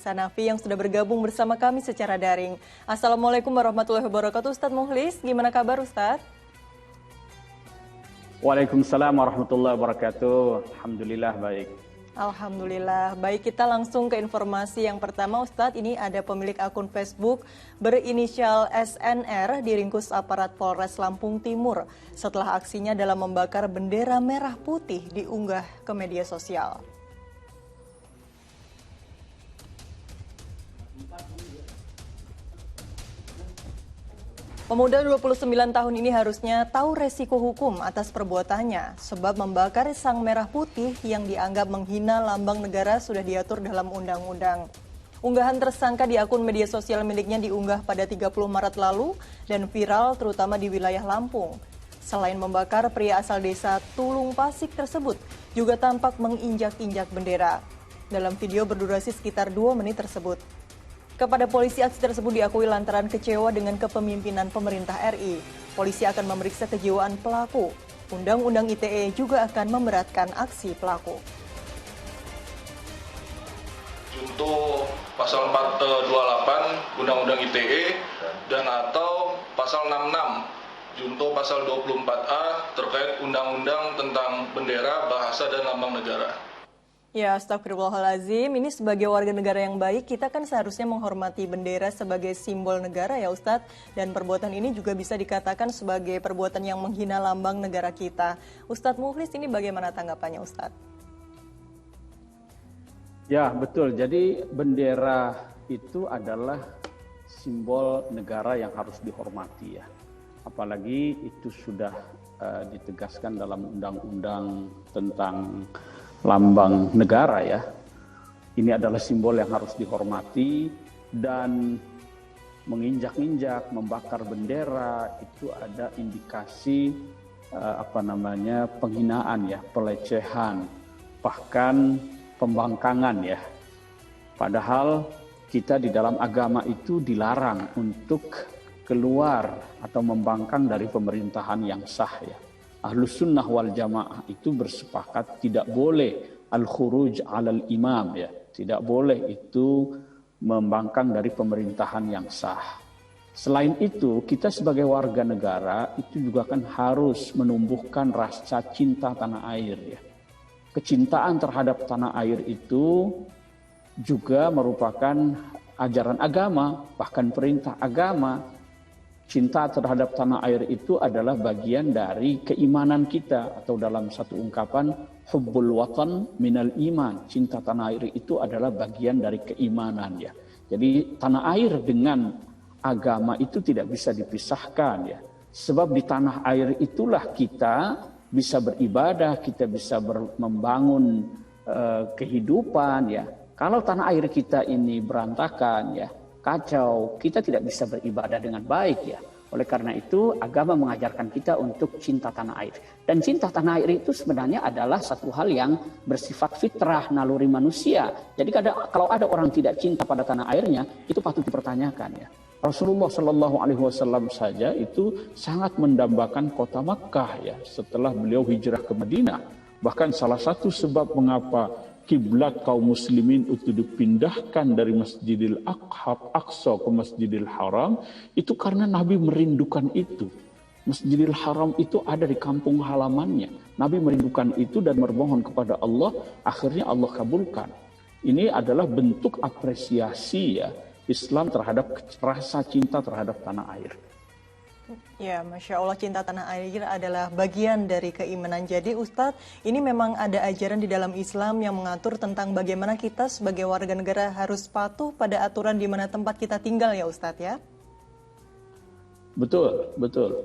Sanafi yang sudah bergabung bersama kami secara daring. Assalamualaikum warahmatullahi wabarakatuh. Ustadz Mukhlis, gimana kabar Ustadz? Waalaikumsalam warahmatullahi wabarakatuh. Alhamdulillah baik. Alhamdulillah. Baik, kita langsung ke informasi yang pertama Ustadz. Ini ada pemilik akun Facebook berinisial SNR diringkus aparat Polres Lampung Timur setelah aksinya dalam membakar bendera merah putih diunggah ke media sosial. Pemuda 29 tahun ini harusnya tahu resiko hukum atas perbuatannya, sebab membakar sang merah putih yang dianggap menghina lambang negara sudah diatur dalam undang-undang. Unggahan tersangka di akun media sosial miliknya diunggah pada 30 Maret lalu dan viral terutama di wilayah Lampung. Selain membakar, pria asal desa Tulung Pasik tersebut juga tampak menginjak-injak bendera. Dalam video berdurasi sekitar 2 menit tersebut. Kepada polisi, aksi tersebut diakui lantaran kecewa dengan kepemimpinan pemerintah RI. Polisi akan memeriksa kejiwaan pelaku. Undang-Undang ITE juga akan memberatkan aksi pelaku. Junto pasal 428 Undang-Undang ITE dan atau pasal 66 Junto pasal 24A terkait Undang-Undang tentang bendera, bahasa, dan lambang negara. Ya, astagfirullahaladzim. Ini sebagai warga negara yang baik, kita kan seharusnya menghormati bendera sebagai simbol negara ya Ustadz. Dan perbuatan ini juga bisa dikatakan sebagai perbuatan yang menghina lambang negara kita. Ustadz Mukhlis, ini bagaimana tanggapannya Ustadz? Ya betul, jadi bendera itu adalah simbol negara yang harus dihormati ya. Apalagi itu sudah ditegaskan dalam undang-undang tentang lambang negara ya. Ini adalah simbol yang harus dihormati dan menginjak-injak, membakar bendera itu ada indikasi penghinaan ya, pelecehan, bahkan pembangkangan ya. Padahal kita di dalam agama itu dilarang untuk keluar atau membangkang dari pemerintahan yang sah ya. Ahlus sunnah wal jamaah itu bersepakat tidak boleh al-khuruj alal imam ya. Tidak boleh itu membangkang dari pemerintahan yang sah. Selain itu, kita sebagai warga negara itu juga kan harus menumbuhkan rasa cinta tanah air ya. Kecintaan terhadap tanah air itu juga merupakan ajaran agama, bahkan perintah agama. Cinta terhadap tanah air itu adalah bagian dari keimanan kita, atau dalam satu ungkapan hubbul watan minal iman. Cinta tanah air itu adalah bagian dari keimanan ya. Jadi tanah air dengan agama itu tidak bisa dipisahkan ya. Sebab di tanah air itulah kita bisa beribadah, kita bisa membangun kehidupan ya. Kalau tanah air kita ini berantakan ya, kacau, kita tidak bisa beribadah dengan baik ya. Oleh karena itu agama mengajarkan kita untuk cinta tanah air. Dan cinta tanah air itu sebenarnya adalah satu hal yang bersifat fitrah, naluri manusia. Jadi kalau ada orang tidak cinta pada tanah airnya, itu patut dipertanyakan ya. Rasulullah Shallallahu Alaihi Wasallam saja itu sangat mendambakan kota Makkah ya setelah beliau hijrah ke Madinah. Bahkan salah satu sebab mengapa kiblat kaum muslimin itu dipindahkan dari Masjidil Aqsa ke Masjidil Haram itu karena Nabi merindukan itu. Masjidil Haram itu ada di kampung halamannya. Nabi merindukan itu dan bermohon kepada Allah, akhirnya Allah kabulkan. Ini adalah bentuk apresiasi ya Islam terhadap rasa cinta terhadap tanah air. Ya, Masya Allah, cinta tanah air adalah bagian dari keimanan. Jadi Ustadz, ini memang ada ajaran di dalam Islam yang mengatur tentang bagaimana kita sebagai warga negara harus patuh pada aturan di mana tempat kita tinggal ya Ustadz ya? Betul, betul.